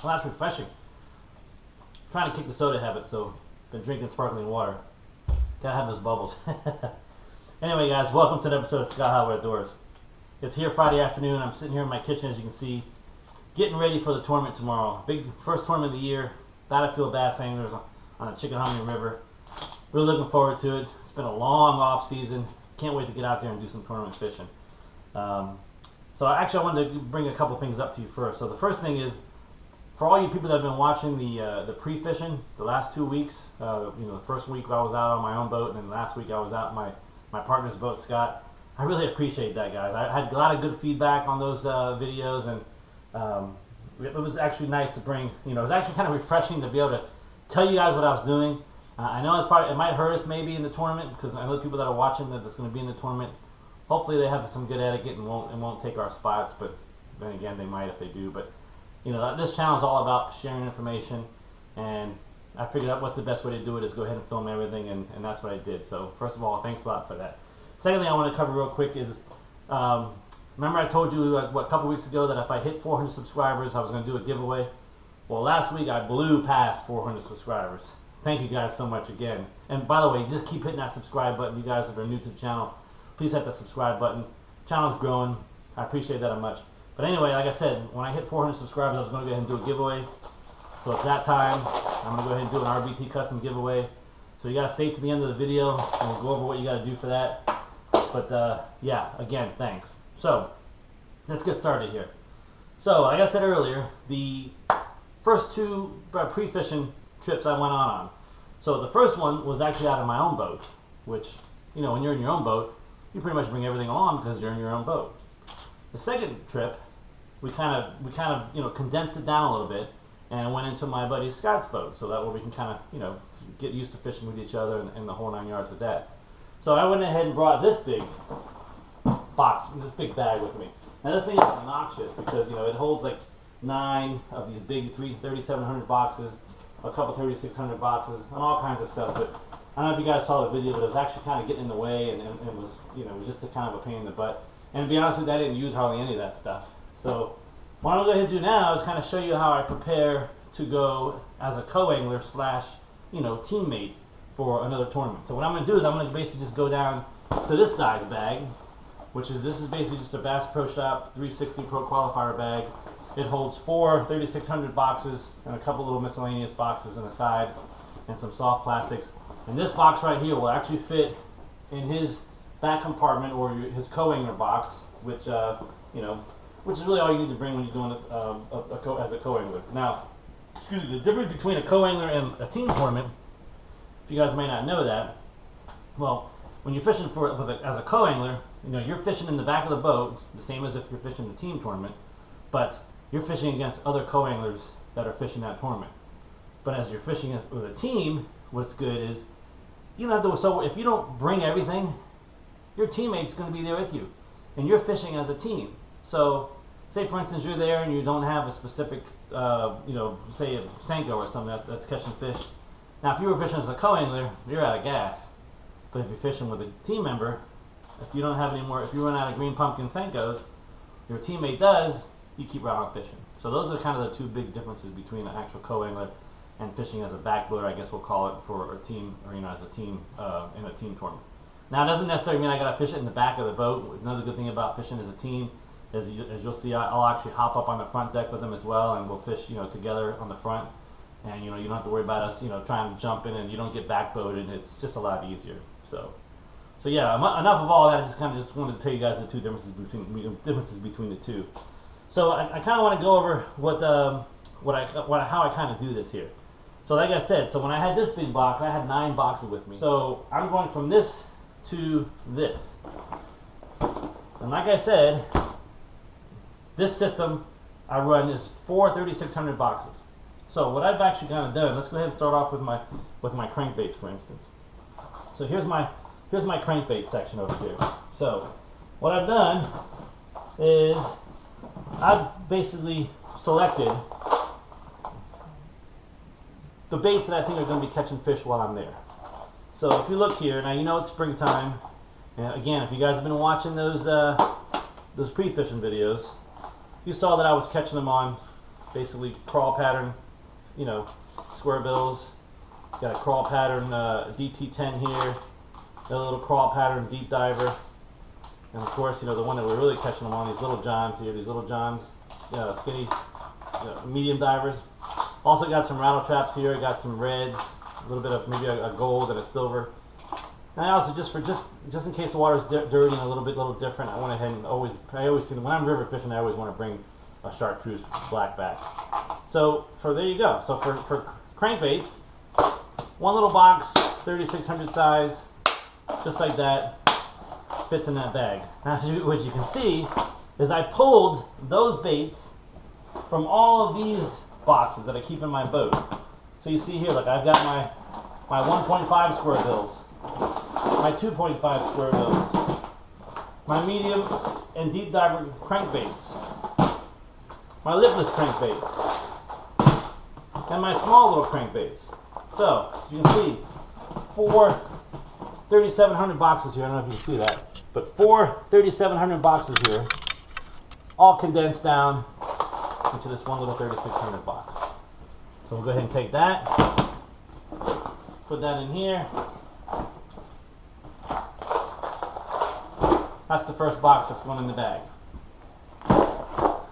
Well, that's refreshing. I'm trying to kick the soda habit, so been drinking sparkling water. Gotta have those bubbles. Anyway, guys, welcome to the episode of Scott Howard Outdoors. It's here Friday afternoon. I'm sitting here in my kitchen, as you can see, getting ready for the tournament tomorrow. Big first tournament of the year. Battlefield Bass Anglers on the Chickahominy River. Really looking forward to it. It's been a long off season. Can't wait to get out there and do some tournament fishing. So actually, I wanted to bring a couple things up to you first. So the first thing is, for all you people that have been watching the pre-fishing the last 2 weeks, the first week I was out on my own boat, and then last week I was out on my partner's boat, Scott. I really appreciate that, guys. I had a lot of good feedback on those videos, and it was actually nice to bring. It was actually kind of refreshing to be able to tell you guys what I was doing. I know it might hurt us maybe in the tournament, because I know the people that are watching that's going to be in the tournament. Hopefully they have some good etiquette and won't take our spots, but then again they might if they do. But this channel is all about sharing information, and I figured out what's the best way to do it is go ahead and film everything, and that's what I did. So first of all, thanks a lot for that. Secondly, I want to cover real quick is, remember I told you a couple weeks ago that if I hit 400 subscribers, I was going to do a giveaway. Well, last week I blew past 400 subscribers. Thank you guys so much again. And by the way, just keep hitting that subscribe button. You guys that are new to the channel, please hit the subscribe button. Channel's growing. I appreciate that much. But anyway, like I said, when I hit 400 subscribers, I was going to go ahead and do a giveaway. So it's that time. I'm going to go ahead and do an RBT custom giveaway. So you got to stay to the end of the video, and we'll go over what you got to do for that. But yeah, again, thanks. So let's get started here. So like I said earlier, the first two pre-fishing trips I went on. So the first one was actually out of my own boat, which, when you're in your own boat, you pretty much bring everything along because you're in your own boat. The second trip, we kind of condensed it down a little bit and went into my buddy Scott's boat, so that way we can kind of get used to fishing with each other and the whole 9 yards with that. So I went ahead and brought this big big bag with me. Now this thing is obnoxious because it holds like 9 of these big 3,700 boxes, a couple 3,600 boxes, and all kinds of stuff. But I don't know if you guys saw the video, but it was actually kind of getting in the way, and it was it was just a kind of a pain in the butt. And to be honest with you, I didn't use hardly any of that stuff. So what I'm going to go ahead and do now is kind of show you how I prepare to go as a co-angler slash teammate for another tournament. So what I'm going to do is I'm going to basically just go down to this size bag, this is basically just a Bass Pro Shop 360 Pro Qualifier bag. It holds 4 3,600 boxes and a couple little miscellaneous boxes on the side and some soft plastics. And this box right here will actually fit in his back compartment or his co-angler box, which which is really all you need to bring when you're doing it as a co-angler. Now, excuse me, the difference between a co-angler and a team tournament, if you guys may not know that, well, when you're fishing as a co-angler, you're fishing in the back of the boat, the same as if you're fishing the team tournament, but you're fishing against other co-anglers that are fishing that tournament. But as you're fishing with a team, what's good is you don't have to. So if you don't bring everything, your teammate's going to be there with you, and you're fishing as a team. So, say for instance you're there and you don't have a specific, say a Senko or something that's catching fish. Now, if you were fishing as a co-angler, you're out of gas. But if you're fishing with a team member, if you don't have any more, if you run out of green pumpkin Senkos, your teammate does, you keep right on fishing. So those are kind of the two big differences between an actual co-angler and fishing as a backboarder, I guess we'll call it, for a team, or as a team in a team tournament. Now, it doesn't necessarily mean I got to fish it in the back of the boat. Another good thing about fishing as a team is, as you'll see, I'll actually hop up on the front deck with them as well, and we'll fish, together on the front. And you don't have to worry about us, trying to jump in, and you don't get backboated. It's just a lot easier. So yeah, enough of all that. I just wanted to tell you guys the two differences between the two. So I kind of want to go over how I kind of do this here. So like I said, so when I had this big box, I had 9 boxes with me. So I'm going from this to this. And like I said, this system I run is 4 3,600 boxes. So what I've actually kind of done, let's go ahead and start off with my crankbaits, for instance. So here's my crankbait section over here. So what I've done is I've basically selected the baits that I think are going to be catching fish while I'm there. So if you look here, now it's springtime, and again, if you guys have been watching those pre-fishing videos, you saw that I was catching them on basically crawl pattern, you know, square bills. Got a crawl pattern DT10 here, a little crawl pattern deep diver, and of course, you know, the one that we're really catching them on, these little johns here, these little johns, skinny, medium divers. Also got some rattle traps here. I got some reds, a little bit of maybe a gold and a silver. And I also just in case the water's dirty and a little different, I went ahead and I always see them when I'm river fishing. I always want to bring a chartreuse black back. So there you go. So for crankbaits, one little box, 3600 size, just like that, fits in that bag. Now, what you can see is I pulled those baits from all of these boxes that I keep in my boat. So you see here, like I've got my 1.5 square bills, my 2.5 square bills, my medium and deep diver crankbaits, my lipless crankbaits, and my small little crankbaits. So you can see 4 3,700 boxes here. I don't know if you can see that, but 4 3,700 boxes here, all condensed down into this one little 3,600 box. So we'll go ahead and take that, put that in here. That's the first box that's going in the bag.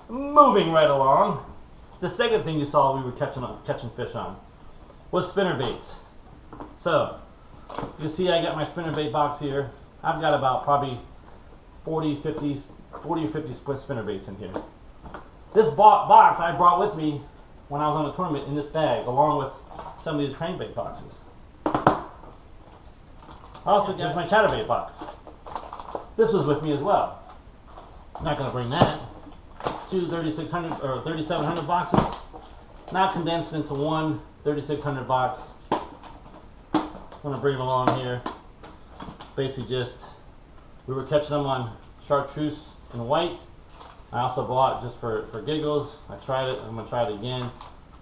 Moving right along, the second thing you saw we were catching fish on was spinner baits. So you see I got my spinner bait box here. I've got about probably 40 or 50 split spinner baits in here. This box I brought with me when I was on the tournament in this bag, along with some of these crankbait boxes. Also, there's my chatterbait box. This was with me as well. I'm not going to bring that. 2 3,600 or 3,700 boxes, now condensed into one 3,600 box. I'm going to bring them along here. Basically we were catching them on chartreuse and white. I also bought, just for giggles, I tried it, I'm going to try it again,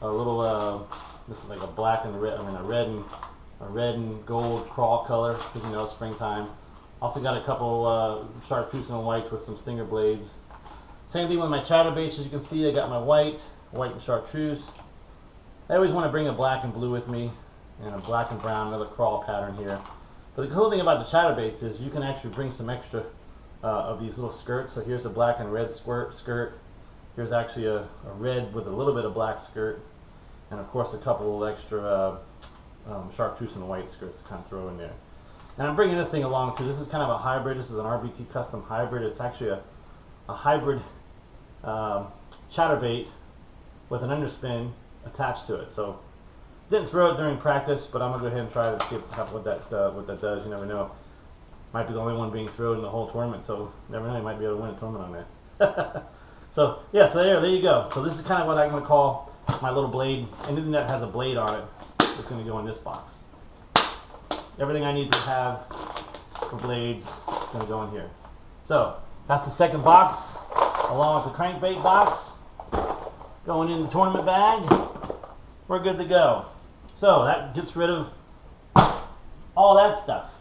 a little, this is like a black and red, a red and gold crawl color, because you know, springtime. Also got a couple chartreuse and whites with some stinger blades. Same thing with my chatterbaits, as you can see, I got my white and chartreuse. I always want to bring a black and blue with me, and a black and brown, another crawl pattern here. But the cool thing about the chatterbaits is you can actually bring some extra of these little skirts. So here's a black and red skirt. Here's actually a red with a little bit of black skirt, and of course a couple of extra chartreuse and white skirts to kind of throw in there. And I'm bringing this thing along too. This is kind of a hybrid. This is an RBT custom hybrid. It's actually a hybrid chatterbait with an underspin attached to it. So didn't throw it during practice, but I'm gonna go ahead and try to see what that does. You never know. Might be the only one being thrown in the whole tournament, so never know. You might be able to win a tournament on that. So yeah, so there you go. So this is kind of what I'm gonna call my little blade. Anything that has a blade on it is gonna go in this box. Everything I need to have for blades is gonna go in here. So that's the second box, along with the crankbait box, going in the tournament bag. We're good to go. So that gets rid of all that stuff.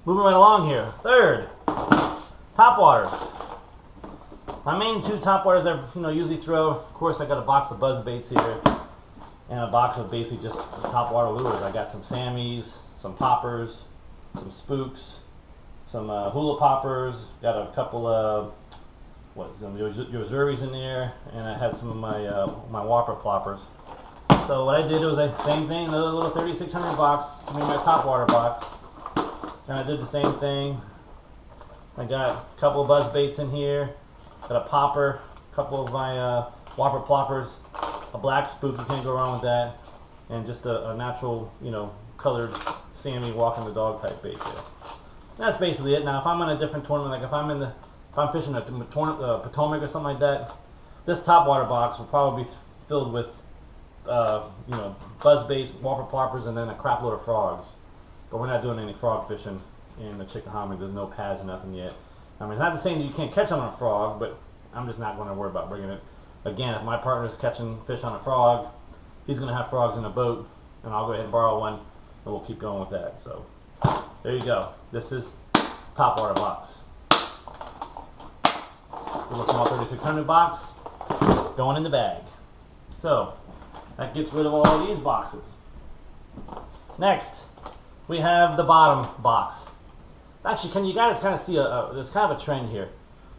Moving right along here. Third, top waters. My main two top waters I usually throw. Of course, I got a box of buzz baits here, and a box of basically just top water lures. I got some Sammies, some poppers, some spooks, some hula poppers. Got a couple of Yozuris in there, and I had some of my Whopper ploppers. So what I did was same thing, another little 3,600 box, made my top water box, and I did the same thing. I got a couple of buzz baits in here, got a popper, a couple of my Whopper ploppers, a black spook, you can't go wrong with that, and just a natural, colored Sammy walking the dog type bait there. That's basically it. Now, if I'm in a different tournament, like if I'm fishing a Potomac or something like that, this top water box will probably be filled with, buzz baits, Whopper ploppers, and then a crap load of frogs. But we're not doing any frog fishing in the Chickahominy. There's no pads or nothing yet. I mean, it's not to say that you can't catch them on a frog, but I'm just not going to worry about bringing it. Again, if my partner's catching fish on a frog, he's going to have frogs in the boat, and I'll go ahead and borrow one, and we'll keep going with that. So there you go. This is top water box. Little small 3,600 box. going in the bag. So that gets rid of all these boxes. Next, we have the bottom box. Actually, can you guys kind of see there's kind of a trend here.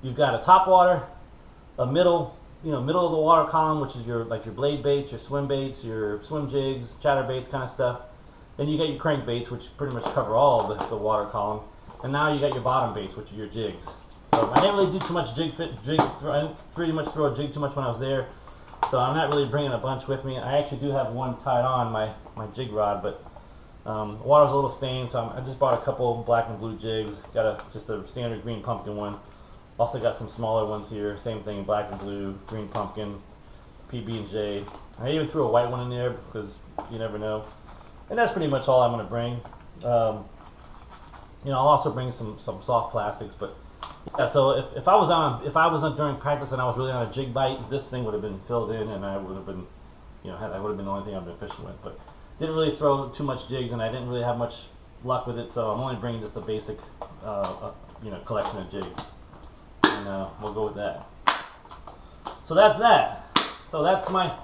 You've got a top water, a middle of the water column, which is your blade baits, your swim baits, your swim jigs, chatter baits kind of stuff. Then you get your crank baits, which pretty much cover all the water column. And now you got your bottom baits, which are your jigs. So I didn't really do too much I didn't pretty much throw a jig too much when I was there. So I'm not really bringing a bunch with me. I actually do have one tied on my jig rod, but the water's a little stained, so I just bought a couple black and blue jigs. Got just a standard green pumpkin one. Also got some smaller ones here. Same thing, black and blue, green pumpkin, PB&J. I even threw a white one in there because you never know. And that's pretty much all I'm going to bring. I'll also bring some soft plastics, but yeah. So if I was on during practice and I was really on a jig bite, this thing would have been filled in, and I would have been, that would have been the only thing I've been fishing with. But didn't really throw too much jigs, and I didn't really have much luck with it, so I'm only bringing just a basic, collection of jigs, and we'll go with that. So that's that. So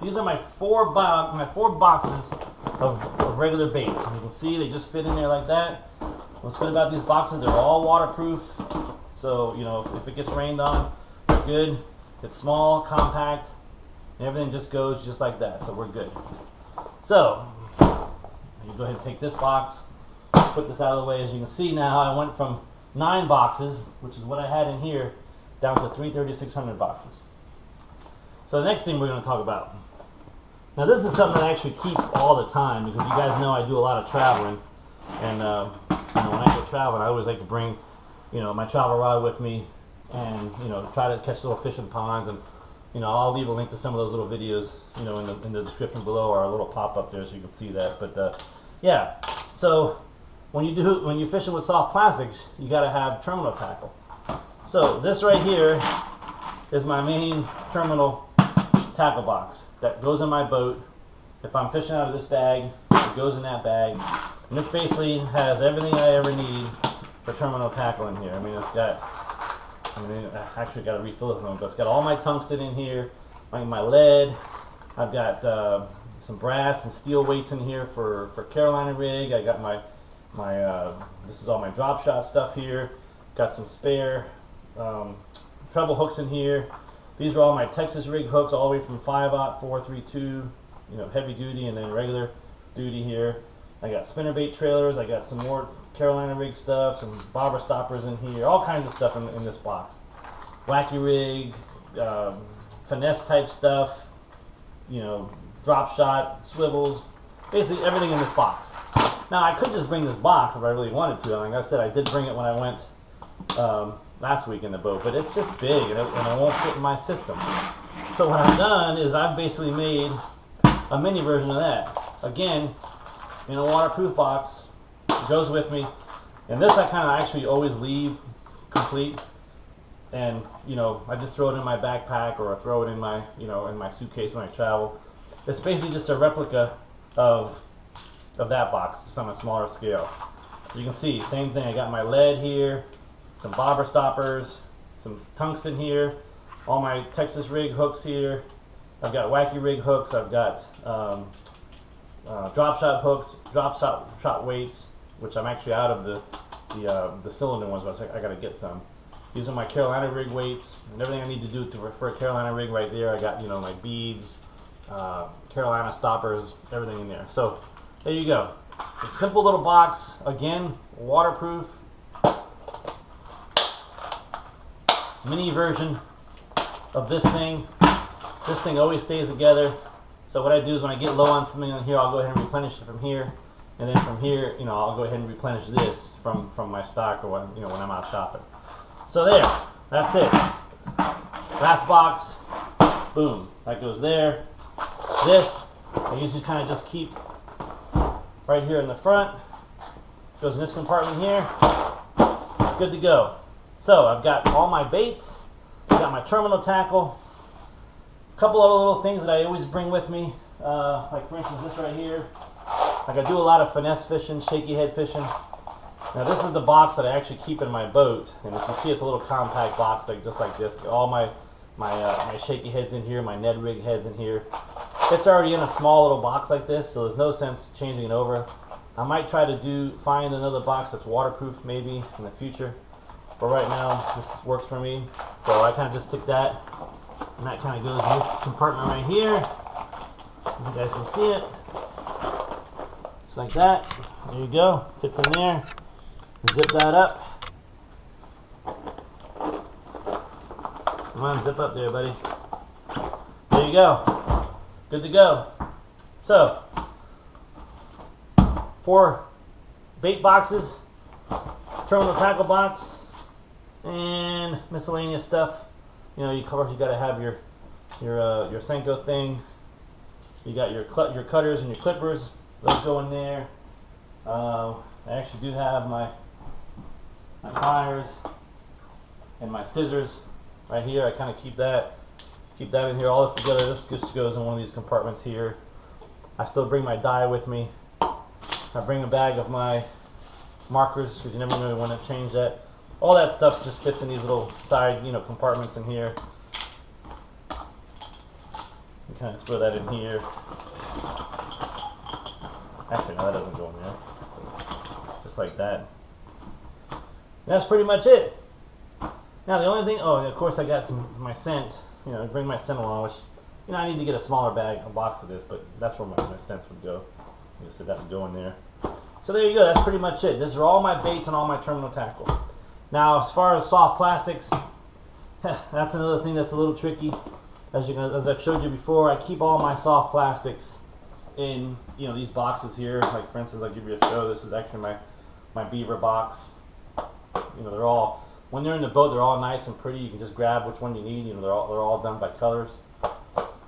these are my four boxes of regular baits. You can see they just fit in there like that. What's good about these boxes, they're all waterproof. So, if it gets rained on, they're good. It's small, compact, and everything just goes just like that. So we're good. So, you go ahead and take this box, put this out of the way. As you can see now, I went from 9 boxes, which is what I had in here, down to 3 3600 boxes. So the next thing we're going to talk about. Now this is something that I actually keep all the time because you guys know I do a lot of traveling, and when I go traveling, I always like to bring, my travel rod with me, and try to catch little fish in ponds, and I'll leave a link to some of those little videos, in the description below, or a little pop up there so you can see that. But yeah, so when you're fishing with soft plastics, you got to have terminal tackle. So this right here is my main terminal tackle box that goes in my boat. If I'm fishing out of this bag, it goes in that bag. And this basically has everything I ever need for terminal tackle in here. I mean, I actually got to refill this one, but it's got all my tungsten in here, my lead. I've got some brass and steel weights in here for Carolina rig. I got this is all my drop shot stuff here. Got some spare treble hooks in here. These are all my Texas rig hooks, all the way from 5/0, 432, heavy duty, and then regular duty here. I got spinnerbait trailers. I got some more Carolina rig stuff, some bobber stoppers in here, all kinds of stuff in this box. Wacky rig, finesse type stuff, drop shot, swivels, basically everything in this box. Now I could just bring this box if I really wanted to. Like I said, I did bring it when I went last week in the boat, but it's just big and it won't fit in my system. So what I've done is I've basically made a mini version of that. Again, in a waterproof box. It goes with me. And this I kind of actually always leave complete. And I just throw it in my backpack, or I throw it in my in my suitcase when I travel. It's basically just a replica of that box, just on a smaller scale. You can see, same thing. I got my lead here, some bobber stoppers, some tungsten here, all my Texas rig hooks here. I've got wacky rig hooks. I've got drop shot hooks, drop shot weights, which I'm actually out of the cylinder ones, but I got to get some. These are my Carolina rig weights and everything I need to do for a Carolina rig right there. I got my beads, Carolina stoppers, everything in there. So there you go. A simple little box, again, waterproof, mini version of this thing. This thing always stays together. So what I do is when I get low on something on here, I'll go ahead and replenish it from here, and then from here, I'll go ahead and replenish this from my stock, or when I'm out shopping. So there, that's it. Last box, boom, that goes there. This I usually kind of just keep right here in the front. Goes in this compartment here. Good to go. So I've got all my baits. I've got my terminal tackle. A couple other little things that I always bring with me, like for instance this right here. Like I do a lot of finesse fishing, shaky head fishing. Now this is the box that I actually keep in my boat, and as you see, it's a little compact box, just like this. All my my shaky head's in here, my Ned rig head's in here. It's already in a small little box like this, so there's no sense changing it over. I might try to find another box that's waterproof maybe in the future, but right now this works for me. So I kind of just took that, and that kind of goes in this compartment right here. You guys can see it, just like that. There you go, fits in there. Zip that up. Come on, zip up there, buddy. There you go. Good to go. So, 4 bait boxes, terminal tackle box, and miscellaneous stuff. You know, of course you got to have your Senko thing. You got your cutters and your clippers. Those go in there. I actually do have my pliers and my scissors right here. I kind of keep that in here. All this together, this just goes in one of these compartments here. I still bring my die with me. I bring a bag of my markers because you never know when to change that. All that stuff just fits in these little side, compartments in here. You kind of throw that in here. Actually, no, that doesn't go in there. Just like that. That's pretty much it. Now the only thing, of course I got my scent, bring my scent along, which, I need to get a smaller bag, a box of this, but that's where my scents would go. So that would go in there. So there you go, that's pretty much it. These are all my baits and all my terminal tackle. Now as far as soft plastics, that's another thing that's a little tricky. As I've showed you before, I keep all my soft plastics in, these boxes here. Like for instance, I'll give you a show. This is actually my beaver box. They're all, when they're in the boat, they're all nice and pretty. You can just grab which one you need. They're all done by colors.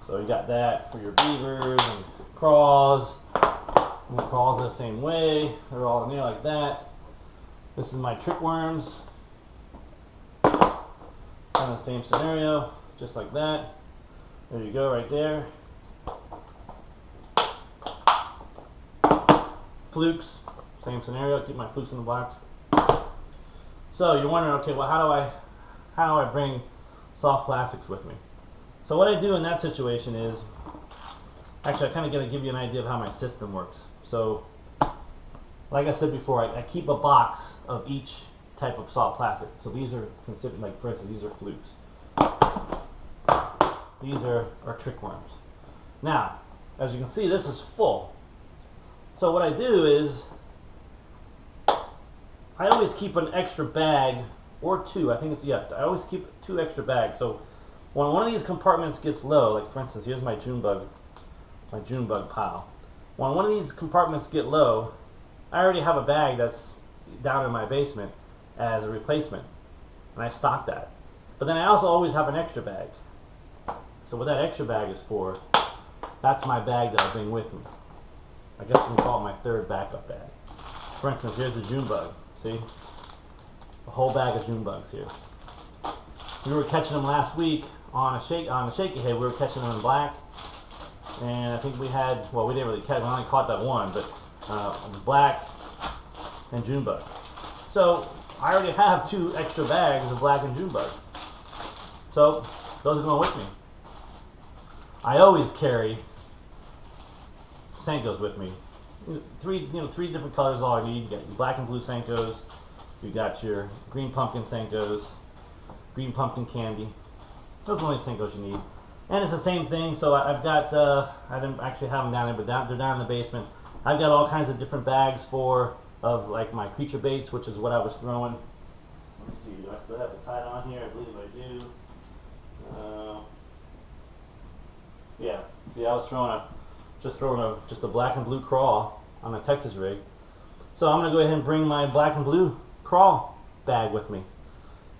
So you got that for your beavers and craws. And the craws are the same way. They're all in there like that. This is my trick worms. Kind of the same scenario, just like that. There you go, right there. Flukes, same scenario. Keep my flukes in the box. So you're wondering, okay, well, how do I bring soft plastics with me? So what I do in that situation is, actually, I kind of got to give you an idea of how my system works. So, like I said before, I keep a box of each type of soft plastic. So these are considered, like for instance, these are flukes. These are trick worms. Now, as you can see, this is full. So what I do is, I always keep an extra bag or two. I think it's, I always keep 2 extra bags. So when one of these compartments gets low, like for instance, here's my June bug pile. When one of these compartments get low, I already have a bag that's down in my basement as a replacement, and I stock that. But then I also always have an extra bag. So what that extra bag is for, that's my bag that I bring with me. I guess we can call it my 3rd backup bag. For instance, here's the June bug. See? A whole bag of June bugs here. We were catching them last week on a shaky head. We were catching them in black. And I think we had, well, we didn't really catch, we only caught that one, but it was black and June bug. So I already have 2 extra bags of black and June bug. So those are going with me. I always carry Senkos with me. 3 different colors is all I need. You got your black and blue Senkos. You got your green pumpkin Senkos, green pumpkin candy. Those are the only Senkos you need. And it's the same thing. So I've got, I didn't actually have them down there, but they're down in the basement. I've got all kinds of different bags of like my creature baits, which is what I was throwing. Let me see, do I still have it tied on here? I believe I do. Yeah, see, I was just a black and blue crawl on a Texas rig. So I'm going to go ahead and bring my black and blue crawl bag with me.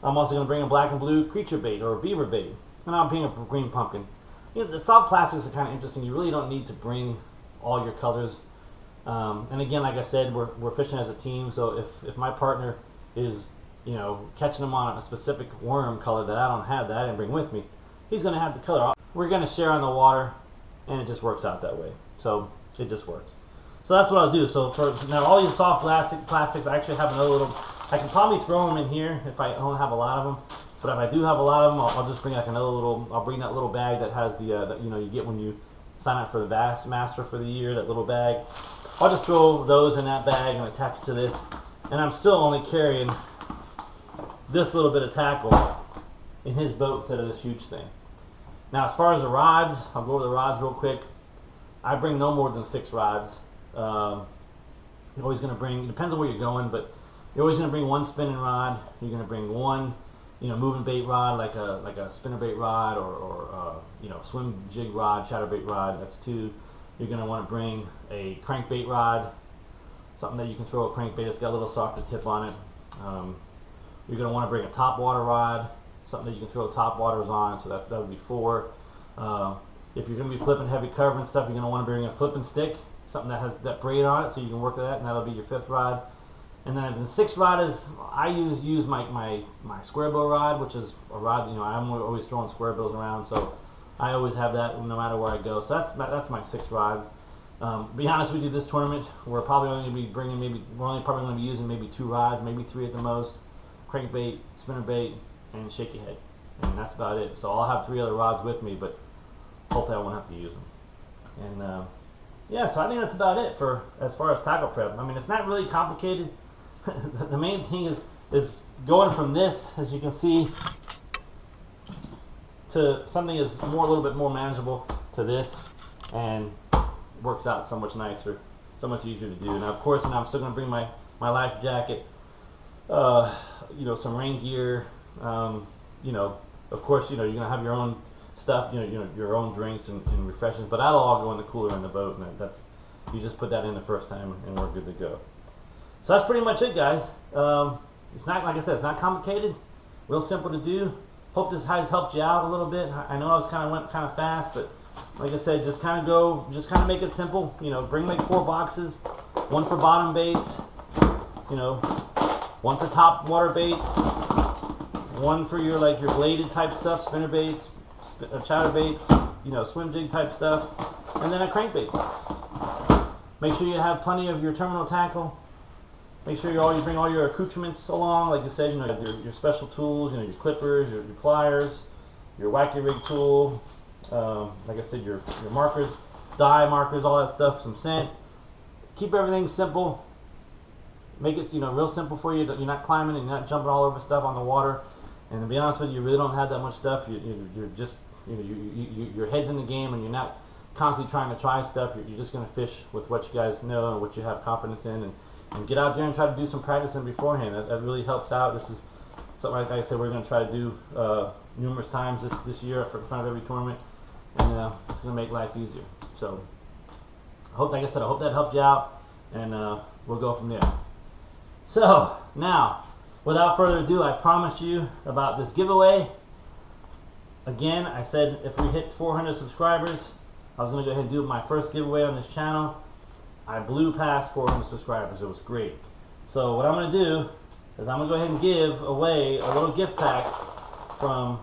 I'm also going to bring a black and blue creature bait or a beaver bait. And I'll bring a green pumpkin. The soft plastics are kind of interesting. You really don't need to bring all your colors. And again, like I said, we're fishing as a team. So if my partner is, catching them on a specific worm color that I don't have, that I didn't bring with me, he's going to have the color. We're going to share on the water, and it just works out that way. So it just works. So that's what I'll do. So for now, all these soft plastics, I actually have another little. I can probably throw them in here if I don't have a lot of them. But if I do have a lot of them, I'll just bring like another little, I'll bring that little bag that has the, that, you know, you get when you sign up for the Bassmaster for the year, that little bag. I'll just throw those in that bag and attach it to this. And I'm still only carrying this little bit of tackle in his boat instead of this huge thing. Now, as far as the rods, I'll go over the rods real quick. I bring no more than 6 rods. You're always going to bring, it depends on where you're going, but you're always going to bring 1 spinning rod. You're going to bring 1, you know, moving bait rod, like a spinner bait rod, or you know, swim jig rod, chatterbait rod. That's 2. You're going to want to bring a crankbait rod, something that you can throw a crankbait that's got a little softer tip on it. You're going to want to bring a top water rod, something that you can throw top waters on, so that would be 4. If you're going to be flipping heavy cover and stuff, you're going to want to bring a flipping stick, something that has that braid on it, so you can work with that, and that'll be your 5th rod. And then the 6th rod is, I use my square bill rod, which is a rod, you know, I'm always throwing square bills around, so I always have that no matter where I go. So that's my 6 rods. Be honest with you, this tournament, we're probably only going to be bringing we're only probably going to be using maybe 2 rods, maybe 3 at the most. Crankbait, spinnerbait, and shaky head. And that's about it. So I'll have 3 other rods with me, but hopefully I won't have to use them. And yeah, so I think that's about it for as far as tackle prep. I mean, it's not really complicated. The main thing is going from this, as you can see, to something is a little bit more manageable to this, and works out so much nicer, so much easier to do. Now, of course, I'm still going to bring my life jacket, you know, some rain gear, you know, of course, you know, you're going to have your own stuff, you know, your own drinks and refreshments, but that'll all go in the cooler in the boat, and that's, you just put that in the first time and we're good to go. So that's pretty much it, guys. It's not, like I said, it's not complicated, real simple to do. Hope this has helped you out a little bit. I know I went kind of fast, but like I said, just kind of make it simple. You know, bring like 4 boxes, 1 for bottom baits, you know, 1 for top water baits, 1 for your bladed type stuff, spinner baits, chatter baits, you know, swim jig type stuff, and then a crankbait box. Make sure you have plenty of your terminal tackle. Make sure you bring all your accoutrements along, like I said, you know, your special tools, you know, your clippers, your pliers, your wacky rig tool, like I said, your markers, dye markers, all that stuff, some scent. Keep everything simple. Make it, you know, real simple for you. You're not climbing and you're not jumping all over stuff on the water. And to be honest with you, you really don't have that much stuff. You're just, you know, your head's in the game, and you're not constantly trying to try stuff. You're just going to fish with what you guys know and what you have confidence in, and get out there and try to do some practicing beforehand. That really helps out. This is something, like I said, we're going to try to do numerous times this year in front of every tournament, and it's going to make life easier. So, like I said, I hope that helped you out, and we'll go from there. So, now, without further ado, I promised you about this giveaway. Again, I said if we hit 400 subscribers, I was going to go ahead and do my first giveaway on this channel. I blew past 400 subscribers. It was great. So what I'm going to do is I'm going to go ahead and give away a little gift pack from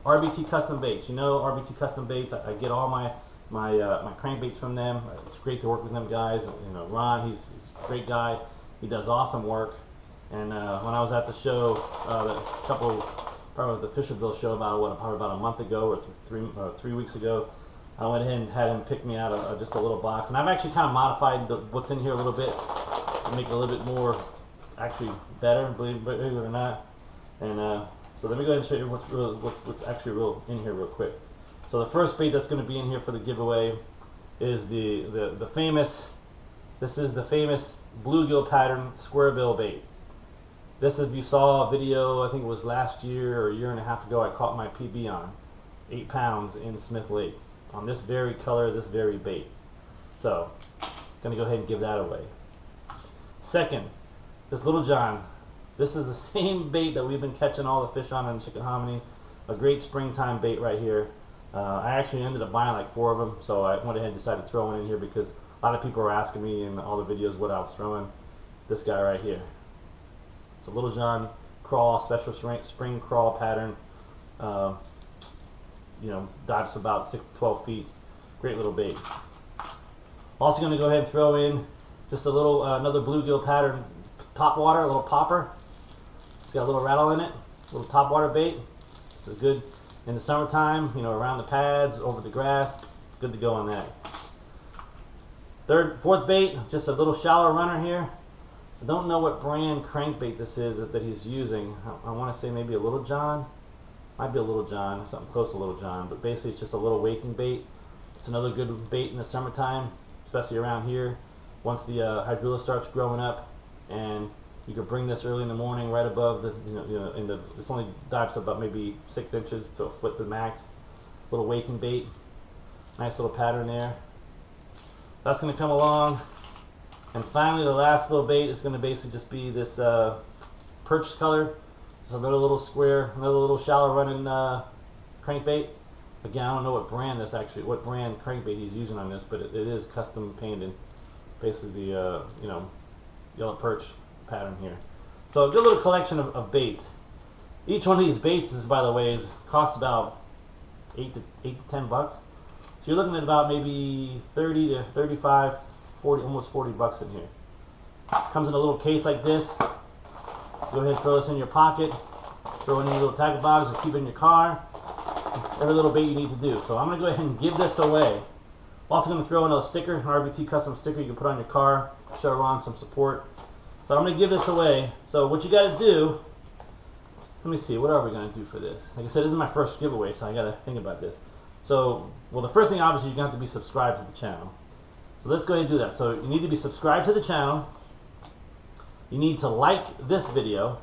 RBT Custom Baits. You know RBT Custom Baits. I get all my crankbaits from them. It's great to work with them guys. You know, Ron, he's a great guy. He does awesome work. And when I was at the show, probably the Fisherville show probably about a month ago or 3 weeks ago, I went ahead and had him pick me out just a little box. And I've actually kind of modified what's in here a little bit to make it a little bit more actually better, believe it or not. And so let me go ahead and show you what's actually real in here real quick. So the first bait that's going to be in here for the giveaway is the famous, this is the famous bluegill pattern square bill bait. This, if you saw a video, I think it was last year or a year and a half ago, I caught my PB on 8 pounds in Smith Lake on this very color, this very bait. So, gonna go ahead and give that away. Second, this Little John. This is the same bait that we've been catching all the fish on in Chickahominy. A great springtime bait right here. I actually ended up buying like 4 of them, so I went ahead and decided to throw one in here because a lot of people were asking me in all the videos what I was throwing. This guy right here. It's a Little John crawl, special spring crawl pattern. You know, dives about 6 to 12 feet. Great little bait. Also going to go ahead and throw in just a little, another bluegill pattern top water, a little popper. It's got a little rattle in it, a little top water bait. It's good in the summertime, you know, around the pads, over the grass. Good to go on that. Fourth bait, just a little shallow runner here. I don't know what brand crankbait this is that he's using. I want to say maybe a Little John. Might be a Little John, something close to Little John, but basically it's just a little waking bait. It's another good bait in the summertime, especially around here. Once the hydrilla starts growing up, and you can bring this early in the morning right above the, this only dives to about maybe 6 inches to a foot to max. Little waking bait. Nice little pattern there. That's going to come along. And finally, the last little bait is going to basically just be this perch color. Just another little square, another little shallow running crankbait. Again, I don't know what brand crankbait he's using on this, but it is custom painted. Basically the yellow perch pattern here. So a good little collection of baits. Each one of these baits is, by the way, costs about 8 to 10 bucks. So you're looking at about maybe 30 to 35, 40, almost 40 bucks in here. Comes in a little case like this. Go ahead and throw this in your pocket. Throw it in your little tackle box or keep it in your car. Every little bait you need to do. So I'm going to go ahead and give this away. I'm also going to throw in a sticker, an RBT custom sticker you can put on your car. Show Ron some support. So I'm going to give this away. So what you got to do, let me see, what are we going to do for this? Like I said, this is my first giveaway, so I got to think about this. So, well, the first thing, obviously, you're going to have to be subscribed to the channel. So let's go ahead and do that. So you need to be subscribed to the channel. You need to like this video.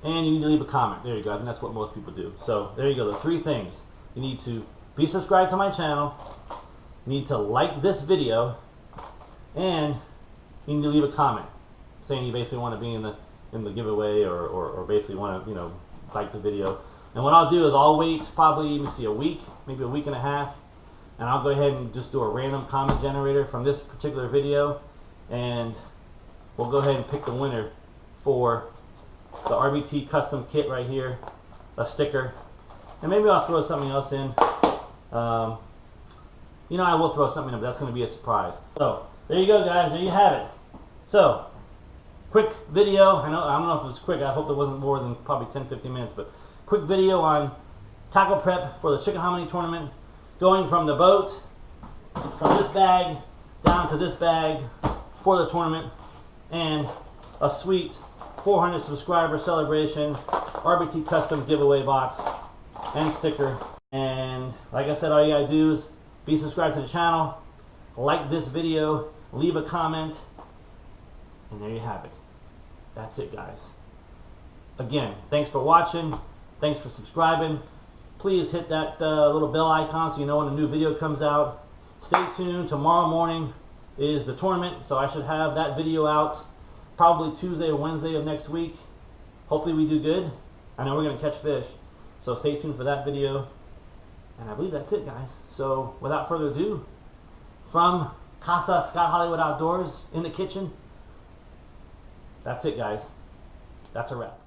And you need to leave a comment. There you go. I think that's what most people do. So there you go. The 3 things. You need to be subscribed to my channel. You need to like this video. And you need to leave a comment saying you basically want to be in the giveaway or basically want to, like the video. And what I'll do is I'll wait probably, let me see, a week, maybe a week and a half. And I'll go ahead and just do a random comment generator from this particular video. And we'll go ahead and pick the winner for the RBT custom kit right here, a sticker, and maybe I'll throw something else in. I will throw something in, but that's going to be a surprise. So there you go, guys. There you have it. So quick video. I don't know if it was quick. I hope it wasn't more than probably 10-15 minutes, but quick video on tackle prep for the Chickahominy tournament, going from the boat, from this bag down to this bag for the tournament, and a sweet 400 subscriber celebration, RBT custom giveaway box and sticker. And like I said, all you gotta do is be subscribed to the channel, like this video, leave a comment, and there you have it. That's it, guys. Again, thanks for watching. Thanks for subscribing. Please hit that little bell icon so you know when a new video comes out. Stay tuned. Tomorrow morning is the tournament, so I should have that video out probably Tuesday or Wednesday of next week. Hopefully we do good. I know we're going to catch fish. So stay tuned for that video. And I believe that's it, guys. So without further ado, from Casa Scott Hollywood Outdoors in the kitchen, that's it, guys. That's a wrap.